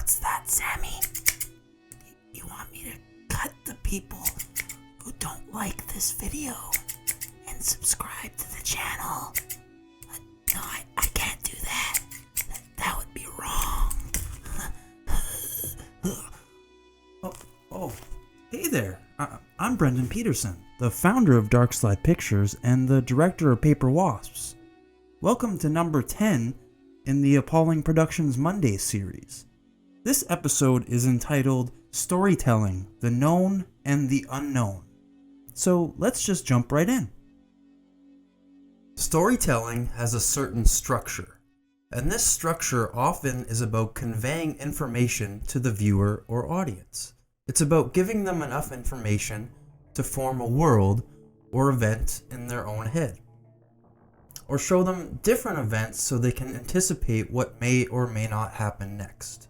What's that, Sammy? You want me to cut the people who don't like this video and subscribe to the channel? No, I can't do that. That would be wrong. Hey there. I'm Brendan Petersen, the founder of DARKSLIDE Pictures and the director of Paper Wasps. Welcome to number 10 in the Appalling Productions Monday series. This episode is entitled Storytelling, the Known and the Unknown. So let's just jump right in. Storytelling has a certain structure, and this structure often is about conveying information to the viewer or audience. It's about giving them enough information to form a world or event in their own head, or show them different events so they can anticipate what may or may not happen next.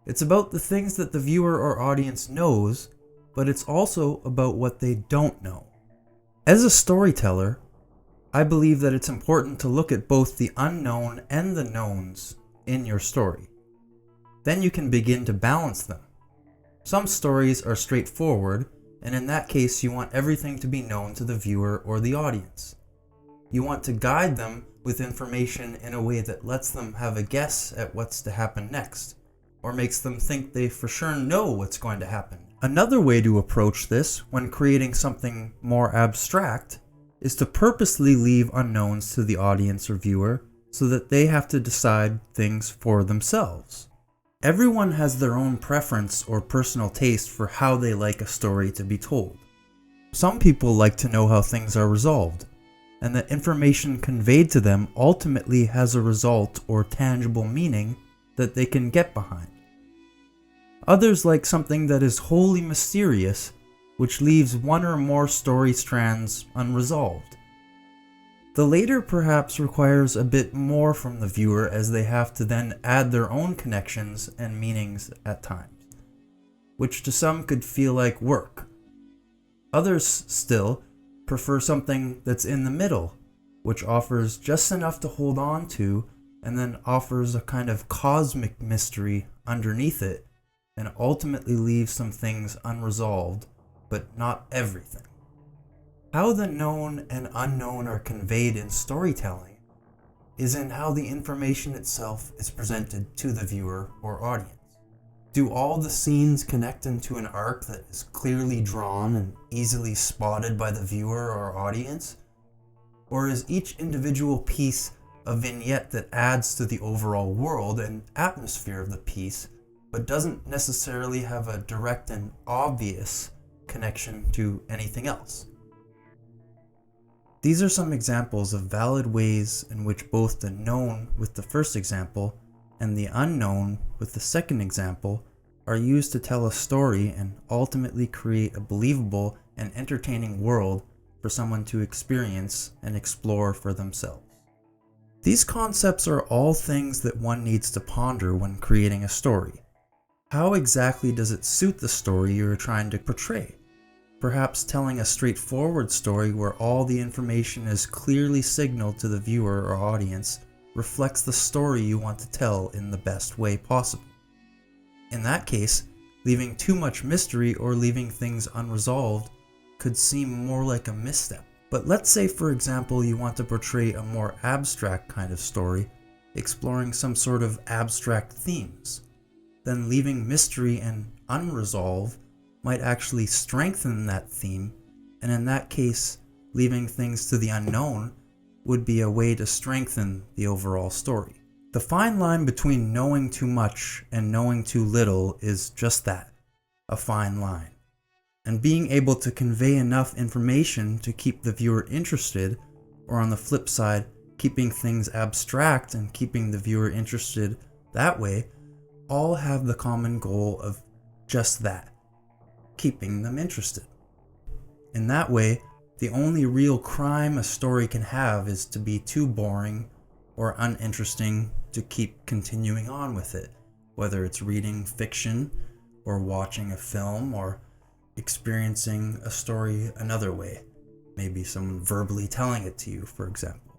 It's about the things that the viewer or audience knows, but it's also about what they don't know. As a storyteller, I believe that it's important to look at both the unknown and the knowns in your story. Then you can begin to balance them. Some stories are straightforward, and in that case you want everything to be known to the viewer or the audience. You want to guide them with information in a way that lets them have a guess at what's to happen next, or makes them think they for sure know what's going to happen. Another way to approach this when creating something more abstract is to purposely leave unknowns to the audience or viewer so that they have to decide things for themselves. Everyone has their own preference or personal taste for how they like a story to be told. Some people like to know how things are resolved, and that information conveyed to them ultimately has a result or tangible meaning that they can get behind. Others like something that is wholly mysterious, which leaves one or more story strands unresolved. The later perhaps requires a bit more from the viewer, as they have to then add their own connections and meanings at times, which to some could feel like work. Others still prefer something that's in the middle, which offers just enough to hold on to and then offers a kind of cosmic mystery underneath it, and ultimately leaves some things unresolved, but not everything. How the known and unknown are conveyed in storytelling is in how the information itself is presented to the viewer or audience. Do all the scenes connect into an arc that is clearly drawn and easily spotted by the viewer or audience? Or is each individual piece a vignette that adds to the overall world and atmosphere of the piece, but doesn't necessarily have a direct and obvious connection to anything else? These are some examples of valid ways in which both the known with the first example and the unknown with the second example are used to tell a story and ultimately create a believable and entertaining world for someone to experience and explore for themselves. These concepts are all things that one needs to ponder when creating a story. How exactly does it suit the story you're trying to portray? Perhaps telling a straightforward story where all the information is clearly signaled to the viewer or audience reflects the story you want to tell in the best way possible. In that case, leaving too much mystery or leaving things unresolved could seem more like a misstep. But let's say, for example, you want to portray a more abstract kind of story, exploring some sort of abstract themes. Then leaving mystery and unresolved might actually strengthen that theme, and in that case, leaving things to the unknown would be a way to strengthen the overall story. The fine line between knowing too much and knowing too little is just that, a fine line. And being able to convey enough information to keep the viewer interested, or on the flip side, keeping things abstract and keeping the viewer interested that way, all have the common goal of just that, keeping them interested. In that way, the only real crime a story can have is to be too boring or uninteresting to keep continuing on with it, whether it's reading fiction or watching a film or experiencing a story another way, maybe someone verbally telling it to you, for example.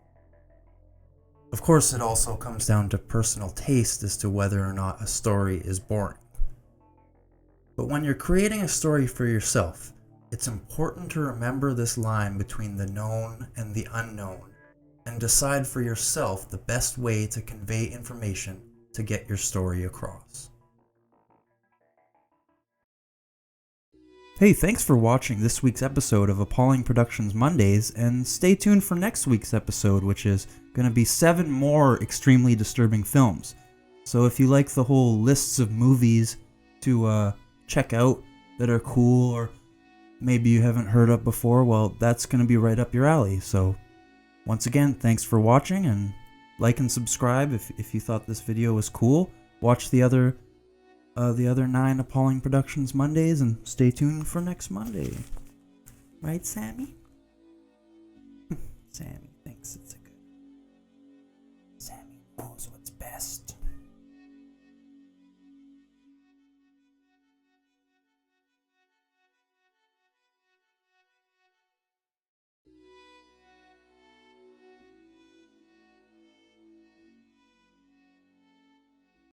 Of course, it also comes down to personal taste as to whether or not a story is boring. But when you're creating a story for yourself, it's important to remember this line between the known and the unknown, and decide for yourself the best way to convey information to get your story across. Hey, thanks for watching this week's episode of Appalling Productions Mondays, and stay tuned for next week's episode, which is going to be 7 more extremely disturbing films. So if you like the whole lists of movies to check out that are cool, or maybe you haven't heard of before, well, that's going to be right up your alley. So once again, thanks for watching, and like and subscribe if you thought this video was cool. Watch the other 9 Appalling Productions Mondays, and stay tuned for next Monday. Right, Sammy? Sammy thinks it's a